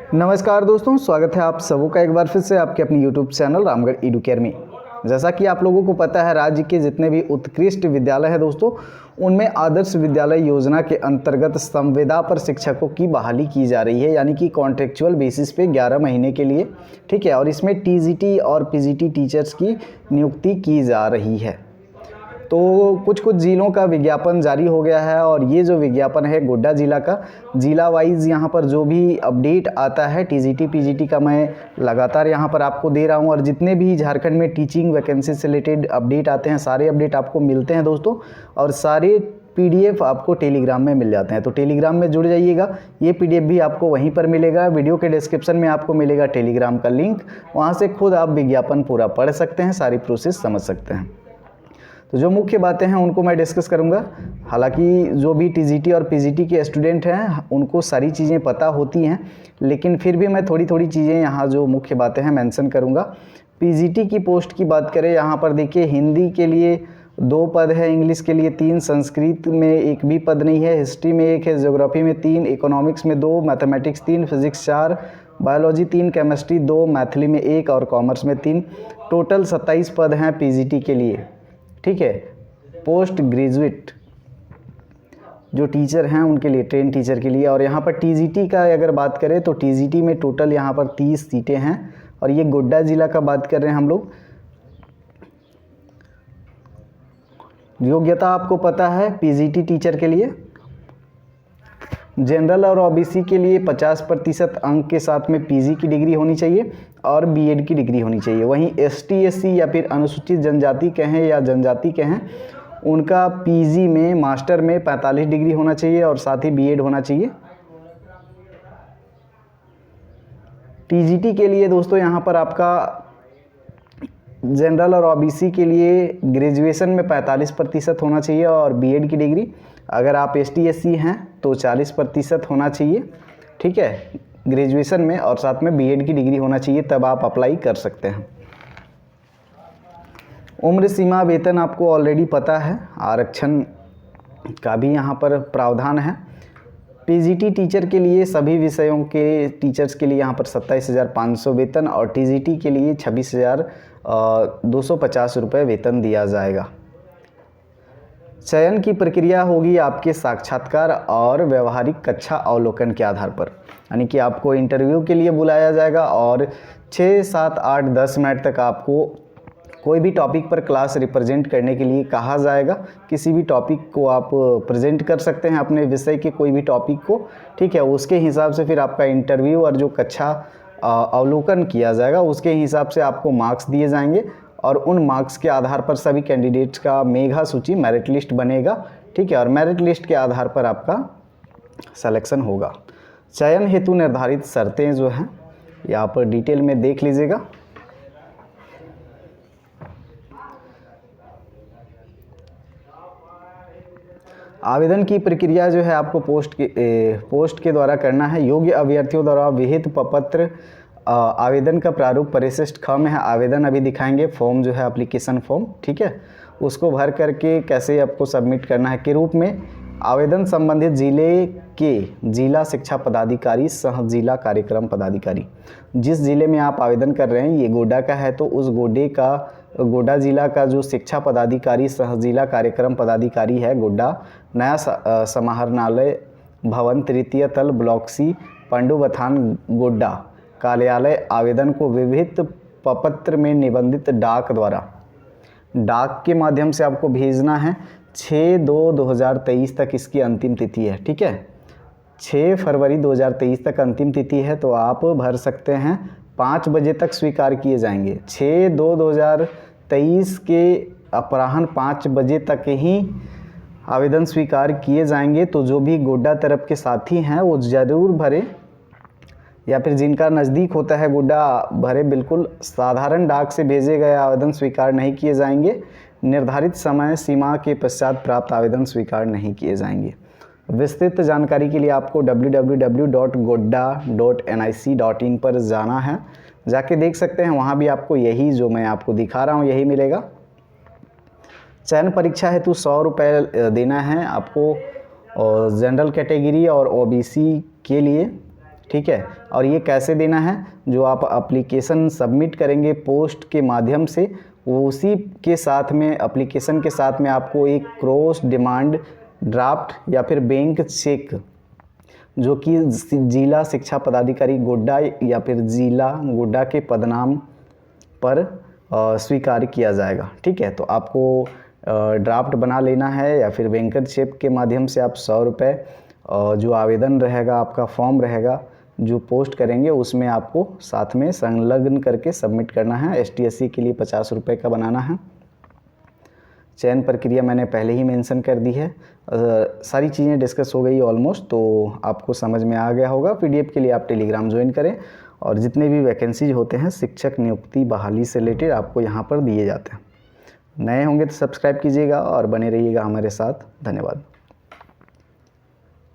नमस्कार दोस्तों, स्वागत है आप सबों का एक बार फिर से आपके अपनी यूट्यूब चैनल रामगढ़ एडुकेयर में। जैसा कि आप लोगों को पता है, राज्य के जितने भी उत्कृष्ट विद्यालय हैं दोस्तों, उनमें आदर्श विद्यालय योजना के अंतर्गत संविदा पर शिक्षकों की बहाली की जा रही है, यानी कि कॉन्ट्रेक्चुअल बेसिस पे 11 महीने के लिए। ठीक है, और इसमें टीजीटी और पीजीटी टीचर्स की नियुक्ति की जा रही है। तो कुछ जिलों का विज्ञापन जारी हो गया है और ये जो विज्ञापन है गोड्डा ज़िला का, ज़िला वाइज यहाँ पर जो भी अपडेट आता है टीजीटी पीजीटी का, मैं लगातार यहाँ पर आपको दे रहा हूँ। और जितने भी झारखंड में टीचिंग वैकेंसी से रिलेटेड अपडेट आते हैं, सारे अपडेट आपको मिलते हैं दोस्तों। और सारे पीडीएफ आपको टेलीग्राम में मिल जाते हैं, तो टेलीग्राम में जुड़ जाइएगा। ये पीडीएफ भी आपको वहीं पर मिलेगा, वीडियो के डिस्क्रिप्शन में आपको मिलेगा टेलीग्राम का लिंक। वहाँ से खुद आप विज्ञापन पूरा पढ़ सकते हैं, सारी प्रोसेस समझ सकते हैं। तो जो मुख्य बातें हैं उनको मैं डिस्कस करूंगा। हालांकि जो भी टीजीटी और पीजीटी के स्टूडेंट हैं उनको सारी चीज़ें पता होती हैं, लेकिन फिर भी मैं थोड़ी थोड़ी चीज़ें यहाँ जो मुख्य बातें हैं मेंशन करूंगा। पीजीटी की पोस्ट की बात करें, यहाँ पर देखिए हिंदी के लिए 2 पद है, इंग्लिश के लिए 3, संस्कृत में एक भी पद नहीं है, हिस्ट्री में 1 है, ज्योग्राफी में 3, इकोनॉमिक्स में 2, mathematics 3, physics 4, biology 3, chemistry 2, Maithili में 1 और कॉमर्स में 3। टोटल 27 पद हैं पीजीटी के लिए। ठीक है, पोस्ट ग्रेजुएट जो टीचर हैं उनके लिए, ट्रेन टीचर के लिए। और यहाँ पर टीजीटी का अगर बात करें तो टीजीटी में टोटल यहाँ पर 30 सीटें हैं। और ये गोड्डा ज़िला का बात कर रहे हैं हम लोग। योग्यता आपको पता है पीजीटी टीचर के लिए, जनरल और ओबीसी के लिए 50% अंक के साथ में पीजी की डिग्री होनी चाहिए और बीएड की डिग्री होनी चाहिए। वहीं एसटी एससी या फिर अनुसूचित जनजाति कहें या जनजाति कहें, उनका पीजी में मास्टर में 45 डिग्री होना चाहिए और साथ ही बीएड होना चाहिए। टीजीटी के लिए दोस्तों यहाँ पर आपका जनरल और ओबीसी के लिए ग्रेजुएशन में 45% होना चाहिए और बीएड की डिग्री। अगर आप एसटी एससी हैं तो 40% होना चाहिए, ठीक है, ग्रेजुएशन में, और साथ में बीएड की डिग्री होना चाहिए, तब आप अप्लाई कर सकते हैं। उम्र सीमा वेतन आपको ऑलरेडी पता है, आरक्षण का भी यहाँ पर प्रावधान है। पीजीटी टीचर के लिए सभी विषयों के टीचर्स के लिए यहाँ पर 27,500 वेतन और टीजीटी के लिए 26,250 रुपये वेतन दिया जाएगा। चयन की प्रक्रिया होगी आपके साक्षात्कार और व्यवहारिक कक्षा अवलोकन के आधार पर, यानी कि आपको इंटरव्यू के लिए बुलाया जाएगा और 6, 7, 8, 10 मिनट तक आपको कोई भी टॉपिक पर क्लास रिप्रेजेंट करने के लिए कहा जाएगा। किसी भी टॉपिक को आप प्रेजेंट कर सकते हैं, अपने विषय के कोई भी टॉपिक को, ठीक है। उसके हिसाब से फिर आपका इंटरव्यू और जो कक्षा अवलोकन किया जाएगा उसके हिसाब से आपको मार्क्स दिए जाएंगे और उन मार्क्स के आधार पर सभी कैंडिडेट्स का मेगा सूची मेरिट लिस्ट बनेगा, ठीक है। और मेरिट लिस्ट के आधार पर आपका सिलेक्शन होगा। चयन हेतु निर्धारित शर्तें जो हैं यहाँ पर डिटेल में देख लीजिएगा। आवेदन की प्रक्रिया जो है आपको पोस्ट के द्वारा करना है। योग्य अभ्यर्थियों द्वारा विहित प्रपत्र आवेदन का प्रारूप परिशिष्ट ख में है। आवेदन अभी दिखाएंगे, फॉर्म जो है एप्लीकेशन फॉर्म, ठीक है, उसको भर करके कैसे आपको सबमिट करना है के रूप में आवेदन संबंधित जिले के जिला शिक्षा पदाधिकारी सह जिला कार्यक्रम पदाधिकारी, जिस जिले में आप आवेदन कर रहे हैं, ये गोड्डा का है तो उस गोड्डा जिला का जो शिक्षा पदाधिकारी सह जिला कार्यक्रम पदाधिकारी है गोड्डा, नया समाहरणालय भवन, तृतीय तल, ब्लॉक सी, पंडुबथान, गोड्डा कार्यालय, आवेदन को विविध प्रपत्र में निबंधित डाक के माध्यम से आपको भेजना है। 6/2/2023 तक इसकी अंतिम तिथि है, ठीक है। 6 फरवरी 2023 तक अंतिम तिथि है, तो आप भर सकते हैं। 5 बजे तक स्वीकार किए जाएंगे। 6/2/2023 के अपराह्न 5 बजे तक ही आवेदन स्वीकार किए जाएंगे। तो जो भी गोड्डा तरफ के साथी हैं वो ज़रूर भरें, या फिर जिनका नज़दीक होता है गोड्डा भरे। बिल्कुल साधारण डाक से भेजे गए आवेदन स्वीकार नहीं किए जाएंगे। निर्धारित समय सीमा के पश्चात प्राप्त आवेदन स्वीकार नहीं किए जाएंगे। विस्तृत जानकारी के लिए आपको www.godda.nic.in पर जाना है, जाके देख सकते हैं। वहाँ भी आपको यही जो मैं आपको दिखा रहा हूँ यही मिलेगा। चयन परीक्षा हेतु 100 रुपये देना है आपको, और जनरल कैटेगरी और ओबीसी के लिए, ठीक है। और ये कैसे देना है, जो आप एप्लीकेशन सबमिट करेंगे पोस्ट के माध्यम से, वो उसी के साथ में एप्लीकेशन के साथ में आपको एक क्रॉस डिमांड ड्राफ्ट या फिर बैंक चेक जो कि जिला शिक्षा पदाधिकारी गोड्डा या फिर जिला गोड्डा के पदनाम पर स्वीकार किया जाएगा। ठीक है, तो आपको ड्राफ्ट बना लेना है या फिर बैंकर चेक के माध्यम से आप 100 रुपये जो आवेदन रहेगा, आपका फॉर्म रहेगा जो पोस्ट करेंगे उसमें आपको साथ में संलग्न करके सबमिट करना है। ST/SC के लिए 50 रुपये का बनाना है। चयन प्रक्रिया मैंने पहले ही मेंशन कर दी है। सारी चीज़ें डिस्कस हो गई ऑलमोस्ट, तो आपको समझ में आ गया होगा। PDF के लिए आप टेलीग्राम ज्वाइन करें और जितने भी वैकेंसीज होते हैं शिक्षक नियुक्ति बहाली से रिलेटेड आपको यहाँ पर दिए जाते हैं। नए होंगे तो सब्सक्राइब कीजिएगा और बने रहिएगा हमारे साथ। धन्यवाद।